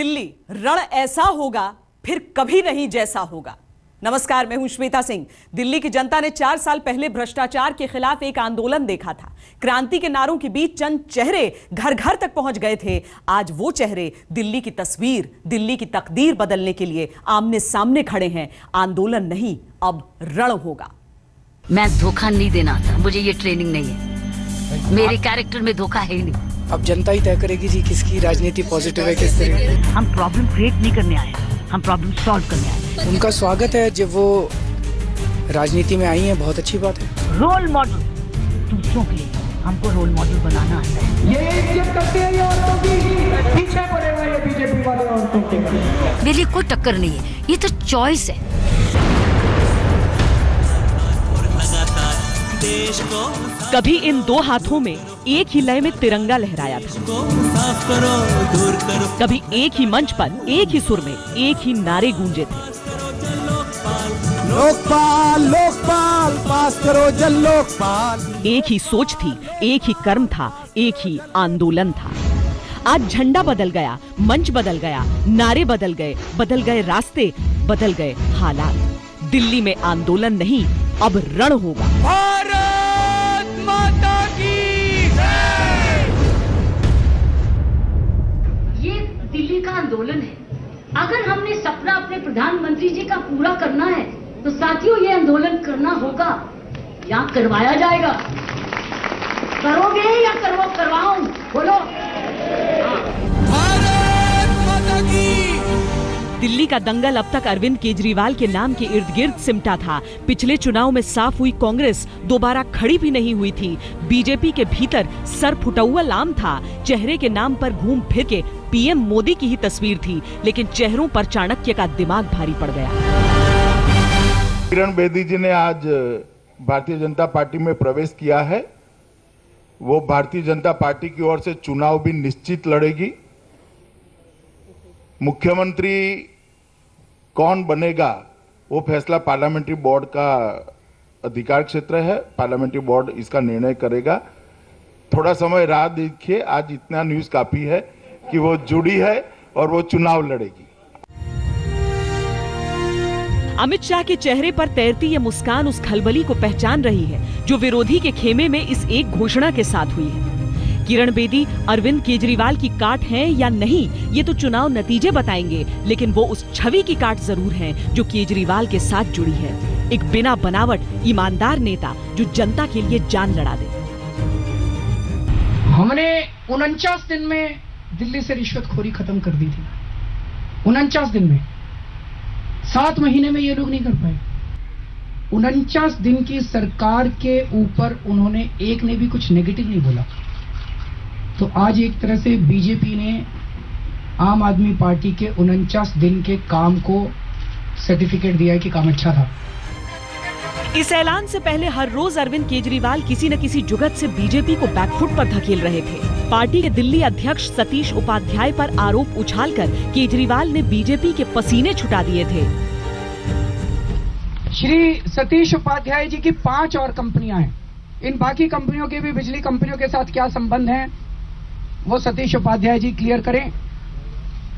दिल्ली रण ऐसा होगा फिर कभी नहीं जैसा होगा। नमस्कार, मैं हूं श्वेता सिंह। दिल्ली की जनता ने 4 साल पहले भ्रष्टाचार के खिलाफ एक आंदोलन देखा था। क्रांति के नारों के बीच चंद चेहरे घर घर तक पहुंच गए थे। आज वो चेहरे दिल्ली की तस्वीर, दिल्ली की तकदीर बदलने के लिए आमने सामने खड़े हैं। आंदोलन नहीं, अब रण होगा। मैं धोखा नहीं देना था, मुझे ये ट्रेनिंग नहीं है। मेरे कैरेक्टर में धोखा है ही नहीं। अब जनता ही तय करेगी जी किसकी राजनीति पॉजिटिव है, किस तरह। हम प्रॉब्लम क्रिएट नहीं करने आए, हम प्रॉब्लम सॉल्व करने आए। उनका स्वागत है जब वो राजनीति में आई हैं, बहुत अच्छी बात है। रोल मॉडल दूसरों के लिए हमको रोल मॉडल बनाना आता है। ये इज्जत करते हैं ये औरतों की, पीछे पड़े हुए ये बीजेपी वाले औरतों के। मेरे लिए कोई टक्कर नहीं है, ये तो चॉइस है। कभी इन दो हाथों में एक ही लय में तिरंगा लहराया था, कभी एक ही मंच पर एक ही सुर में एक ही नारे गूंजे थे। लोकपाल लोकपाल पास करो जन लोकपाल। एक ही सोच थी, एक ही कर्म था, एक ही आंदोलन था। आज झंडा बदल गया, मंच बदल गया, नारे बदल गए रास्ते, बदल गए हालात। दिल्ली में आंदोलन नहीं, अब रण होगा। भारत माता की जय। ये दिल्ली का आंदोलन है। अगर हमने सपना अपने प्रधानमंत्री जी का पूरा करना है तो साथियों ये आंदोलन करना होगा या करवाया जाएगा। करोगे या करवाऊं? बोलो। भारत माता की। दिल्ली का दंगल अब तक अरविंद केजरीवाल के नाम के इर्द गिर्द सिमटा था। पिछले चुनाव में साफ हुई कांग्रेस दोबारा खड़ी भी नहीं हुई थी। बीजेपी के भीतर सर फुटौल आम था। चेहरे के नाम पर घूम फिर के पीएम मोदी की ही तस्वीर थी, लेकिन चेहरों पर चाणक्य का दिमाग भारी पड़ गया। किरण बेदी जी ने आज भारतीय जनता पार्टी में प्रवेश किया है। वो भारतीय जनता पार्टी की ओर से चुनाव भी निश्चित लड़ेगी। मुख्यमंत्री कौन बनेगा वो फैसला पार्लियामेंट्री बोर्ड का अधिकार क्षेत्र है। पार्लियामेंट्री बोर्ड इसका निर्णय करेगा। थोड़ा समय राह देखिए। आज इतना न्यूज़ काफी है कि वो जुड़ी है और वो चुनाव लड़ेगी। अमित शाह के चेहरे पर तैरती ये मुस्कान उस खलबली को पहचान रही है जो विरोधी के खेमे में इस एक घोषणा के साथ हुई है। किरण बेदी अरविंद केजरीवाल की काट हैं या नहीं, ये तो चुनाव नतीजे बताएंगे, लेकिन वो उस छवि की काट जरूर हैं जो केजरीवाल के साथ जुड़ी है। एक बिना बनावट ईमानदार नेता जो जनता के लिए जान लड़ा दे। हमने 49 दिन में दिल्ली से रिश्वतखोरी खत्म कर दी थी। 49 दिन में, 7 महीने में ये लोग नहीं कर पाए। 49 दिन की सरकार के ऊपर उन्होंने एक ने भी कुछ नेगेटिव नहीं बोला। तो आज एक तरह से बीजेपी ने आम आदमी पार्टी के 49 दिन के काम को सर्टिफिकेट दिया है कि काम अच्छा था। इस ऐलान से पहले हर रोज अरविंद केजरीवाल किसी न किसी जुगत से बीजेपी को बैकफुट पर धकेल रहे थे। पार्टी के दिल्ली अध्यक्ष सतीश उपाध्याय पर आरोप उछालकर केजरीवाल ने बीजेपी के पसीने छुटा दिए थे। श्री सतीश उपाध्याय जी की 5 और कंपनियां हैं। इन बाकी कंपनियों के भी बिजली कंपनियों के साथ क्या संबंध है वो सतीश उपाध्याय जी क्लियर करें।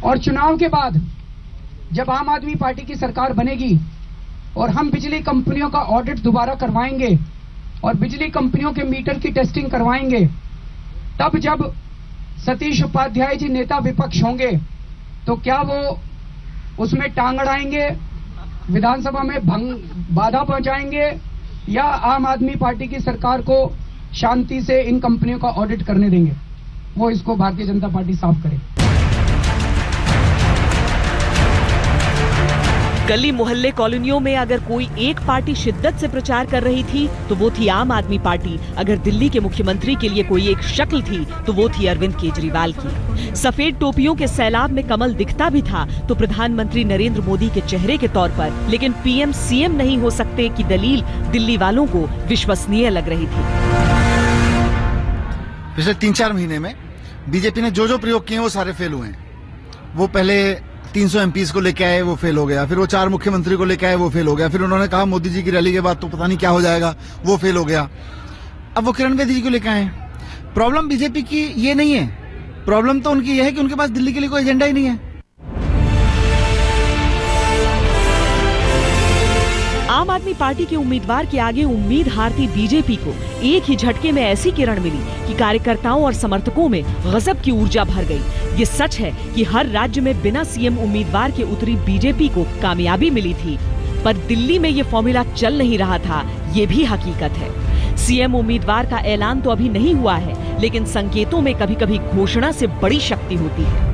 और चुनाव के बाद जब आम आदमी पार्टी की सरकार बनेगी और हम बिजली कंपनियों का ऑडिट दोबारा करवाएंगे और बिजली कंपनियों के मीटर की टेस्टिंग करवाएंगे, तब जब सतीश उपाध्याय जी नेता विपक्ष होंगे तो क्या वो उसमें टांग अड़ाएंगे, विधानसभा में बाधा पहुंचाएंगे, या आम आदमी पार्टी की सरकार को शांति से इन कंपनियों का ऑडिट करने देंगे? वो इसको भारतीय जनता पार्टी साफ करे। गली मोहल्ले कॉलोनियों में अगर कोई एक पार्टी शिद्दत से प्रचार कर रही थी तो वो थी आम आदमी पार्टी। अगर दिल्ली के मुख्यमंत्री के लिए कोई एक शक्ल थी तो वो थी अरविंद केजरीवाल की। सफेद टोपियों के सैलाब में कमल दिखता भी था तो प्रधानमंत्री नरेंद्र मोदी के चेहरे के तौर पर, लेकिन पीएम सीएम नहीं हो सकते की दलील दिल्ली वालों को विश्वसनीय लग रही थी। पिछले 3-4 महीने में बीजेपी ने जो प्रयोग किए वो सारे फेल हुए हैं। वो पहले 300 एमपीज को लेके आए, वो फेल हो गया। फिर वो 4 मुख्यमंत्री को लेके आए, वो फेल हो गया। फिर उन्होंने कहा मोदी जी की रैली के बाद तो पता नहीं क्या हो जाएगा, वो फेल हो गया। अब वो किरण बेदी जी को लेके आए। प्रॉब्लम बीजेपी की ये नहीं है, प्रॉब्लम तो उनकी ये है कि उनके पास दिल्ली के लिए कोई एजेंडा ही नहीं है। आम आदमी पार्टी के उम्मीदवार के आगे उम्मीद हारती बीजेपी को एक ही झटके में ऐसी किरण मिली कि कार्यकर्ताओं और समर्थकों में गजब की ऊर्जा भर गई। ये सच है कि हर राज्य में बिना सीएम उम्मीदवार के उतरी बीजेपी को कामयाबी मिली थी, पर दिल्ली में ये फॉर्मूला चल नहीं रहा था, ये भी हकीकत है। सीएम उम्मीदवार का ऐलान तो अभी नहीं हुआ है, लेकिन संकेतों में कभी-कभी घोषणा से बड़ी शक्ति होती है।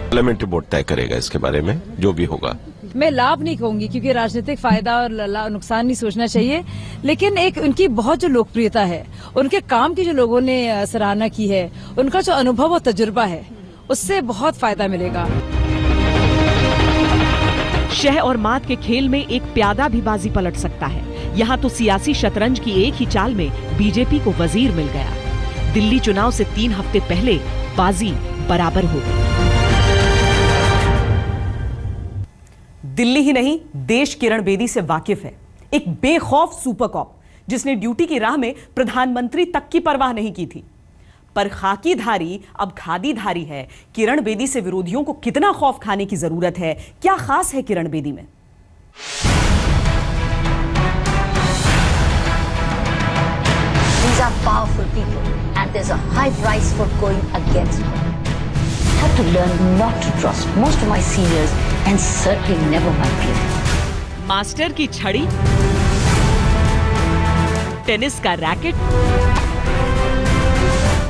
पार्लियामेंट्री बोर्ड तय करेगा इसके बारे में जो भी होगा। मैं लाभ नहीं कहूंगी क्योंकि राजनीतिक फायदा और नुकसान नहीं सोचना चाहिए, लेकिन एक उनकी बहुत जो लोकप्रियता है, उनके काम की जो लोगों ने सराहना की है, उनका जो अनुभव और तजुर्बा है, उससे बहुत फायदा मिलेगा। शह और मात के खेल में एक प्यादा भी बाजी पलट सकता है। यहाँ तो सियासी शतरंज की एक ही चाल में बीजेपी को वजीर मिल गया। दिल्ली चुनाव से 3 हफ्ते पहले बाजी बराबर हो गई। दिल्ली ही नहीं, देश किरण बेदी से वाकिफ है। एक बेखौफ सुपर कॉप जिसने ड्यूटी की राह में प्रधानमंत्री तक की परवाह नहीं की थी। पर खाकीधारी अब खादीधारी है। किरण बेदी से विरोधियों को कितना खौफ खाने की जरूरत है? क्या खास है किरण बेदी में? These are powerful people and there's a high price for going against them. I have to learn not to trust most of my seniors and certainly never my peers. Master की छड़ी, टेनिस का racket,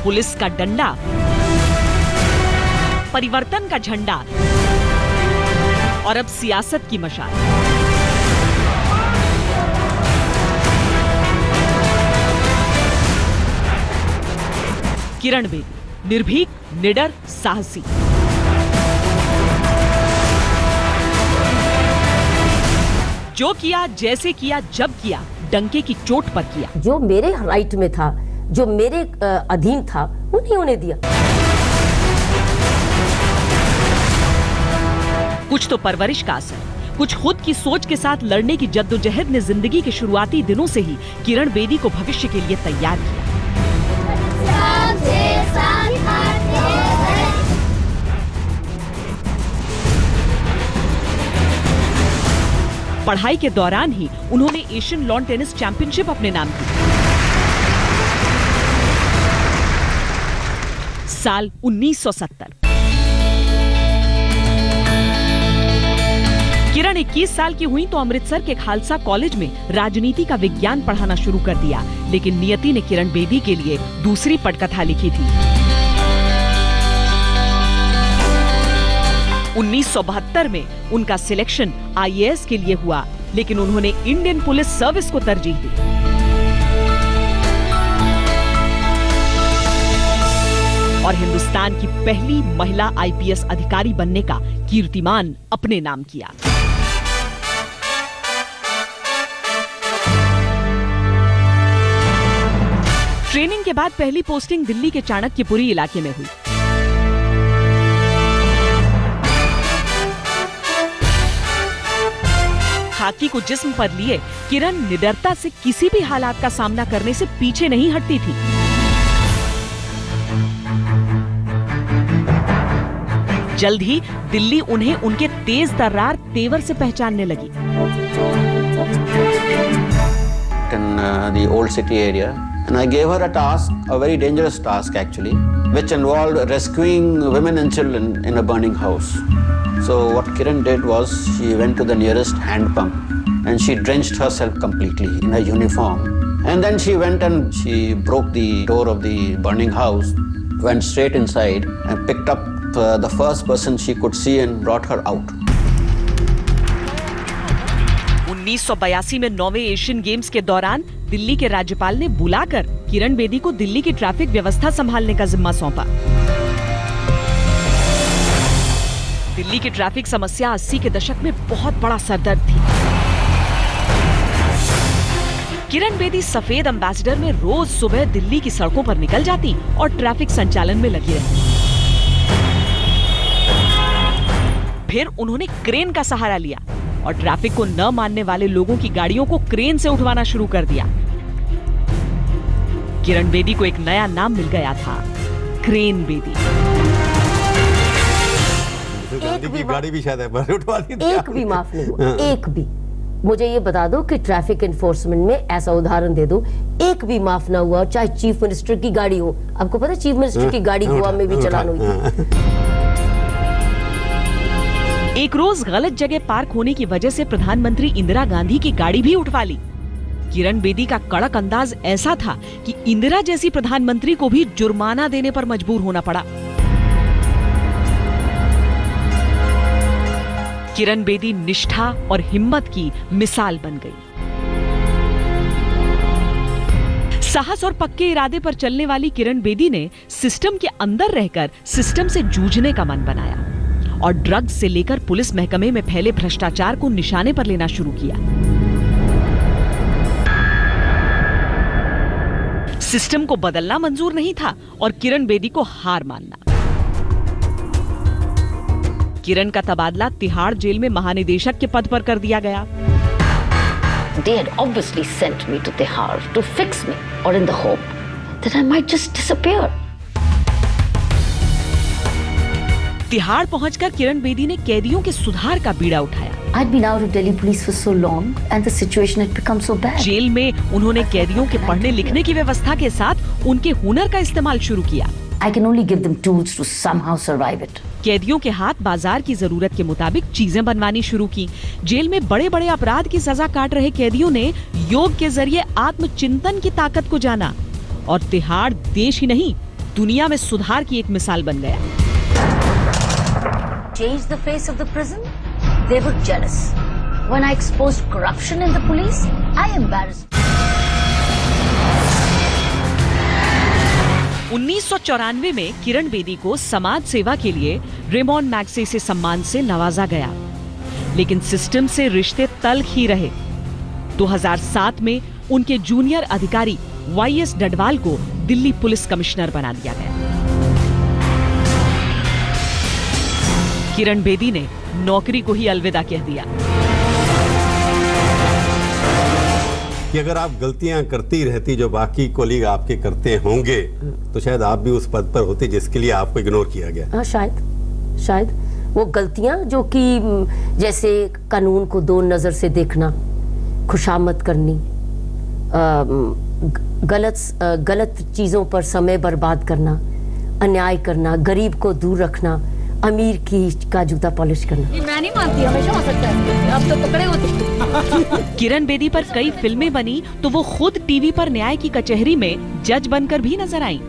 police का डंडा, परिवर्तन का झंडा और अब सियासत की मशाल। किरण बेदी निर्भीक, निडर, साहसी। जो किया, जैसे किया, जब किया, डंके की चोट पर किया। जो मेरे राइट में था, जो मेरे अधीन था, वो नहीं होने दिया। कुछ तो परवरिश का असर, कुछ खुद की सोच के साथ लड़ने की जद्दोजहद ने जिंदगी के शुरुआती दिनों से ही किरण बेदी को भविष्य के लिए तैयार किया। पढ़ाई के दौरान ही उन्होंने एशियन लॉन टेनिस चैंपियनशिप अपने नाम की। साल 1970। किरण 21 साल की हुई तो अमृतसर के खालसा कॉलेज में राजनीति का विज्ञान पढ़ाना शुरू कर दिया, लेकिन नियति ने किरण बेदी के लिए दूसरी पटकथा लिखी थी। 1972 में उनका सिलेक्शन आईएएस के लिए हुआ, लेकिन उन्होंने इंडियन पुलिस सर्विस को तरजीह दी। और हिंदुस्तान की पहली महिला आईपीएस अधिकारी बनने का कीर्तिमान अपने नाम किया। ट्रेनिंग के बाद पहली पोस्टिंग दिल्ली के चाणक्यपुरी इलाके में हुई। खाकी को जिस्म पर लिए किरण निडरता से किसी भी हालात का सामना करने से पीछे नहीं हटती थी। जल्द ही दिल्ली उन्हें उनके तेज तर्रार तेवर से पहचानने लगी। In the old city area, and I gave her a task, a very dangerous task actually, which involved rescuing women and children in a burning house. So what Kiran did was she went to the nearest hand pump and she drenched herself completely in a uniform. And then she went and she broke the door of the burning house, went straight inside and picked up the first person she could see and brought her out. 1982 में 9वें Asian games के दौरान दिल्ली के राज्यपाल ने बुलाकर किरण बेदी को दिल्ली की traffic व्यवस्था संभालने का जिम्मा सौंपा। दिल्ली की ट्रैफिक समस्या 80 के दशक में बहुत बड़ा सरदर्द थी। किरण बेदी सफेद एम्बेसडर में रोज सुबह दिल्ली की सड़कों पर निकल जाती और ट्रैफिक संचालन में लगी रहती। फिर उन्होंने क्रेन का सहारा लिया और ट्रैफिक को न मानने वाले लोगों की गाड़ियों को क्रेन से उठवाना शुरू कर दिया। किरण बेदी को एक नया नाम मिल गया था, क्रेन बेदी। एक भी माफ नहीं हुआ, एक भी। मुझे ये बता दो कि ट्रैफिक एनफोर्समेंट में ऐसा उदाहरण दे दो, एक भी माफ ना हुआ, चाहे चीफ मिनिस्टर की गाड़ी हो। आपको पता है चीफ मिनिस्टर की गाड़ी गोवा में भी चलान हुई थी। एक रोज गलत जगह पार्क होने की वजह से प्रधानमंत्री इंदिरा गांधी की गाड़ी भी उठवा ली। किरण बेदी का कड़क अंदाज ऐसा था कि इंदिरा जैसी प्रधानमंत्री को भी जुर्माना देने पर मजबूर होना पड़ा। किरण बेदी निष्ठा और हिम्मत की मिसाल बन गई। साहस और पक्के इरादे पर चलने वाली किरण बेदी ने सिस्टम के अंदर रहकर सिस्टम से जूझने का मन बनाया और ड्रग्स से लेकर पुलिस महकमे में फैले भ्रष्टाचार को निशाने पर लेना शुरू किया। सिस्टम को बदलना मंजूर नहीं था और किरण बेदी को हार मानना। किरण का तबादला तिहाड़ जेल में महानिदेशक के पद पर कर दिया गया। They had obviously sent me to Tihar to fix me, or in the hope that I might just disappear. Tihar पहुंचकर किरण बेदी ने कैदियों के सुधार का बीड़ा उठाया। I'd been out of Delhi police for so long, and the situation had become so bad. Jail में उन्होंने कैदियों के पढ़ने लिखने की व्यवस्था के साथ उनके हुनर का इस्तेमाल शुरू किया। I can only give them tools to somehow survive it. कैदियों के हाथ बाजार की जरूरत के मुताबिक चीजें बनवानी शुरू की। जेल में बड़े बड़े अपराध की सजा काट रहे कैदियों ने योग के जरिए आत्मचिंतन की ताकत को जाना और तिहाड़ देश ही नहीं दुनिया में सुधार की एक मिसाल बन गया। Change the face of the prison? They were jealous. When I exposed corruption in the police, I embarrassed. 1994 में किरण बेदी को समाज सेवा के लिए रेमोन मैग्सेसे सम्मान से नवाजा गया, लेकिन सिस्टम से रिश्ते तल्ख ही रहे। 2007 में उनके जूनियर अधिकारी YS डडवाल को दिल्ली पुलिस कमिश्नर बना दिया गया। किरण बेदी ने नौकरी को ही अलविदा कह दिया कि अगर आप गलतियां करती रहती जो बाकी कोलीग आपके करते होंगे तो शायद आप भी उस पद पर होते जिसके लिए आपको इग्नोर किया गया। हाँ, शायद वो गलतियां जो कि जैसे कानून को दो नजर से देखना, खुशामद करनी, गलत चीजों पर समय बर्बाद करना, अन्याय करना, गरीब को दूर रखना, अमीर का जूता पॉलिश करना। मैं नहीं मानती, हमेशा हो सकता है, आप तो पकड़े होते। किरण बेदी पर कई फिल्में बनी तो वो खुद टीवी पर न्याय की कचहरी में जज बनकर भी नजर आईं।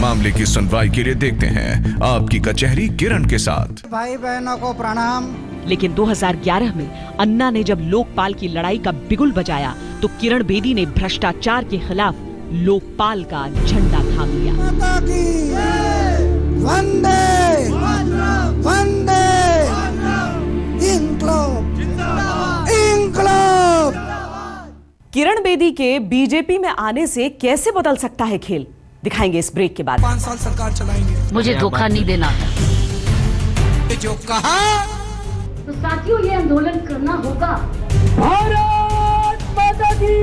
मामले की सुनवाई के लिए देखते हैं आपकी कचहरी किरण के साथ। भाई बहनों को प्रणाम। लेकिन 2011 में अन्ना ने जब लोकपाल की लड़ाई का बिगुल बजाया तो किरण बेदी ने भ्रष्टाचार के खिलाफ लोकपाल का झंडा थाम लिया। वंदे वंदे इंक्लाब इंक्लाब। किरण बेदी के बीजेपी में आने से कैसे बदल सकता है खेल, दिखाएंगे इस ब्रेक के बाद। 5 साल सरकार चलाएंगे। मुझे धोखा नहीं देना। जो कहा तो साथियों ये आंदोलन करना होगा। भारत माता की।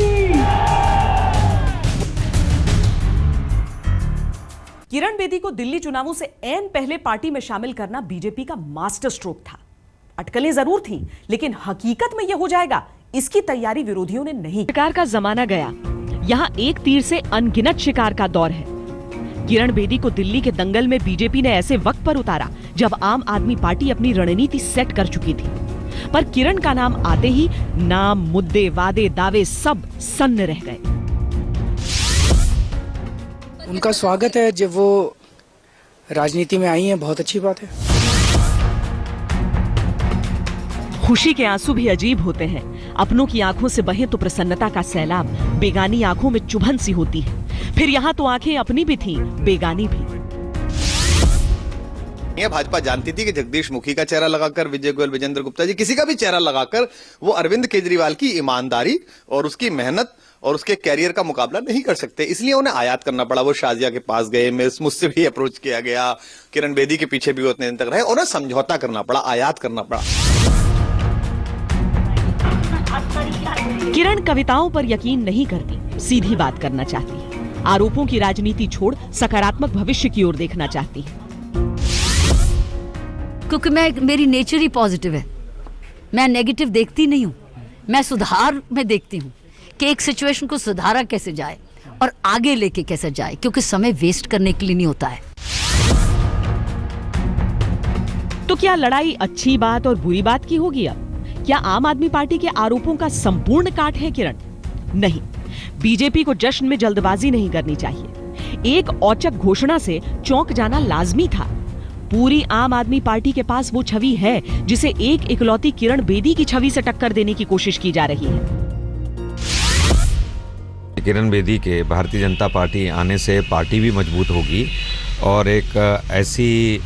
किरण बेदी को दिल्ली चुनावों से ऐन पहले पार्टी में शामिल करना बीजेपी का मास्टर स्ट्रोक था। अटकलें जरूर थीं, लेकिन हकीकत में यह हो जाएगा इसकी तैयारी विरोधियों ने नहीं। शिकार का जमाना गया, यहाँ एक तीर से अनगिनत शिकार का दौर है। किरण बेदी को दिल्ली के दंगल में बीजेपी ने ऐसे वक्त पर उतारा जब आम आदमी पार्टी अपनी रणनीति सेट कर चुकी थी, पर किरण का नाम आते ही नाम, मुद्दे, वादे, दावे सब सन्न रह गए। उनका स्वागत है, जब वो राजनीति में आई हैं, बहुत अच्छी बात है। खुशी के आंसू भी अजीब होते हैं। अपनों की आंखों से बहे तो प्रसन्नता का सैलाब, बेगानी आंखों में चुभन सी होती है। फिर यहाँ तो आंखें अपनी भी थीं, बेगानी भी। ये भाजपा जानती थी कि जगदीश मुखी का चेहरा लगाकर, विजय गोयल, विजेंद्र गुप्ता जी, किसी का भी चेहरा लगाकर वो अरविंद केजरीवाल की ईमानदारी और उसकी मेहनत और उसके कैरियर का मुकाबला नहीं कर सकते। इसलिए उन्हें आयात करना पड़ा। वो शाजिया के पास गए, मुझसे भी अप्रोच किया गया, किरण बेदी के पीछे भी उतने दिन तक रहे, उन्हें समझौता करना पड़ा, आयात करना पड़ा। किरण कविताओं पर यकीन नहीं करती, सीधी बात करना चाहती है। आरोपों की राजनीति छोड़ सकारात्मक भविष्य की ओर देखना चाहती है। क्योंकि मेरी नेचर ही पॉजिटिव है। मैं नेगेटिव देखती नहीं हूँ, मैं सुधार में देखती हूँ कि एक सिचुएशन को सुधारा कैसे जाए और आगे लेके कैसे जाए, क्योंकि समय वेस्ट करने के लिए नहीं होता है। तो क्या लड़ाई अच्छी बात और बुरी बात की होगी अब? क्या आम आदमी पार्टी के आरोपों का संपूर्ण काट है किरण? नहीं, बीजेपी को जश्न में जल्दबाजी नहीं करनी चाहिए। एक औचक घोषणा से चौंक जाना लाजमी था। पूरी आम आदमी पार्टी के पास वो छवि है जिसे एक इकलौती किरण बेदी की छवि से टक्कर देने की कोशिश की जा रही है। किरण बेदी के भारतीय जनता पार्टी आने से पार्टी भी मजबूत होगी और एक ऐसी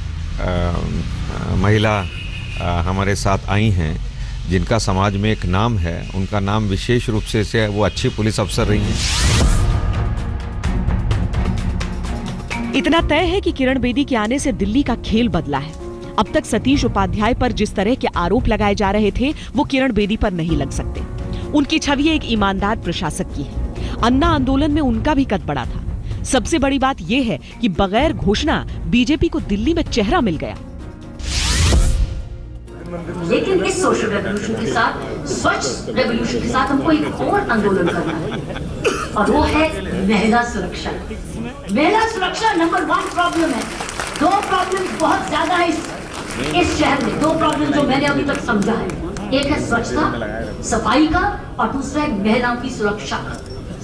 महिला हमारे साथ आई हैं जिनका समाज में एक नाम है, उनका नाम विशेष रूप से वो अच्छी पुलिस अफसर रही हैं। इतना तय है कि किरण बेदी के आने से दिल्ली का खेल बदला है। अब तक सतीश उपाध्याय पर जिस तरह के आरोप लगाए जा रहे थे वो किरण बेदी पर नहीं लग सकते। उनकी छवि एक ईमानदार प्रशासक की है। अन्ना आंदोलन में उनका भी कद बड़ा था। सबसे बड़ी बात यह है कि बगैर घोषणा बीजेपी को दिल्ली में चेहरा मिल गया। लेकिन इस सोशल रेवोल्यूशन के साथ, स्वच्छ रेवोल्यूशन के साथ हमको एक और आंदोलन करना है और वो है महिला सुरक्षा। महिला सुरक्षा नंबर 1 प्रॉब्लम है। 2 प्रॉब्लम बहुत ज्यादा है इस शहर में। 2 प्रॉब्लम जो मैंने अभी तक समझा है, एक है स्वच्छता, सफाई का, और दूसरा है महिलाओं की सुरक्षा।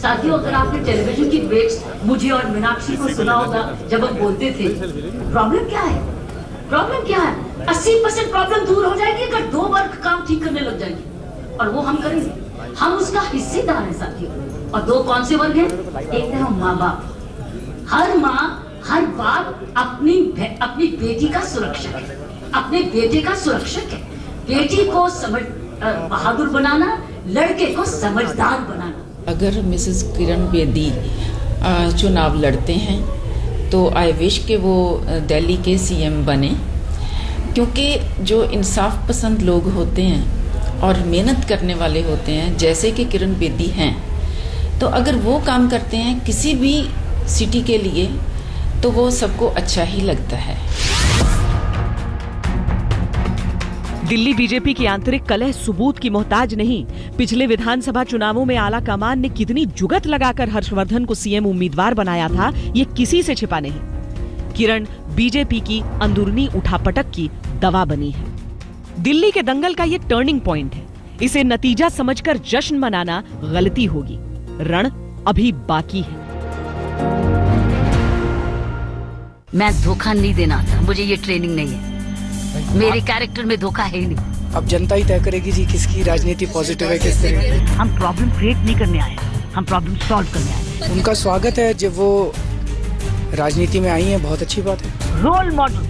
साथियों, अगर आपने टेलीविजन की डिबेट्स मुझे और मीनाक्षी को सुना होगा जब हम बोलते थे, प्रॉब्लम क्या है? प्रॉब्लम क्या है? 80% प्रॉब्लम दूर हो जाएगी अगर 2 वर्ग काम ठीक करने लग जाएंगे, और वो हम करेंगे। हम उसका हिस्सेदार हैं साथियों। और 2 कौन से वर्ग हैं? एक है माँ बाप। हर माँ, हर बाप अपनी बेटी का सुरक्षक है, अपने बेटे का सुरक्षक है। बेटी को बहादुर बनाना, लड़के को समझदार बनाना। अगर मिसेस किरण बेदी चुनाव लड़ते हैं तो आई विश कि वो दिल्ली के सीएम बने, क्योंकि जो इंसाफ पसंद लोग होते हैं और मेहनत करने वाले होते हैं, जैसे कि किरण बेदी हैं, तो अगर वो काम करते हैं किसी भी सिटी के लिए तो वो सबको अच्छा ही लगता है। दिल्ली बीजेपी की आंतरिक कलह सबूत की मोहताज नहीं। पिछले विधानसभा चुनावों में आला कमान ने कितनी जुगत लगाकर हर्षवर्धन को सीएम उम्मीदवार बनाया था, ये किसी से छिपा नहीं। किरण बीजेपी की अंदरूनी उठापटक की दवा बनी है। दिल्ली के दंगल का ये टर्निंग पॉइंट है। इसे नतीजा समझकर जश्न मनाना गलती होगी। रण अभी बाकी है। मैं धोखा नहीं देना था, मुझे ये ट्रेनिंग नहीं है। मेरे कैरेक्टर में धोखा है ही नहीं। अब जनता ही तय करेगी जी किसकी राजनीति पॉजिटिव है, किस तरह। हम प्रॉब्लम क्रिएट नहीं करने आए, हम प्रॉब्लम सॉल्व करने आए। उनका स्वागत है जब वो राजनीति में आई हैं, बहुत अच्छी बात है। रोल मॉडल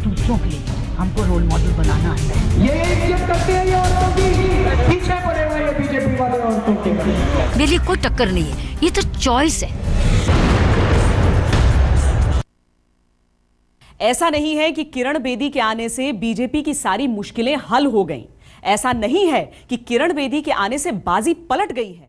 दूसरों के लिए हमको रोल मॉडल बनाना है। ये इज्जत करते हैं ये औरतों की, पीछे पड़े हुए ये बीजेपी वाले औरतों के। मेरे लिए कोई टक्कर नहीं है, ये तो चॉइस है। ऐसा नहीं है कि किरण बेदी के आने से बीजेपी की सारी मुश्किलें हल हो गईं। ऐसा नहीं है कि किरण बेदी के आने से बाजी पलट गई है।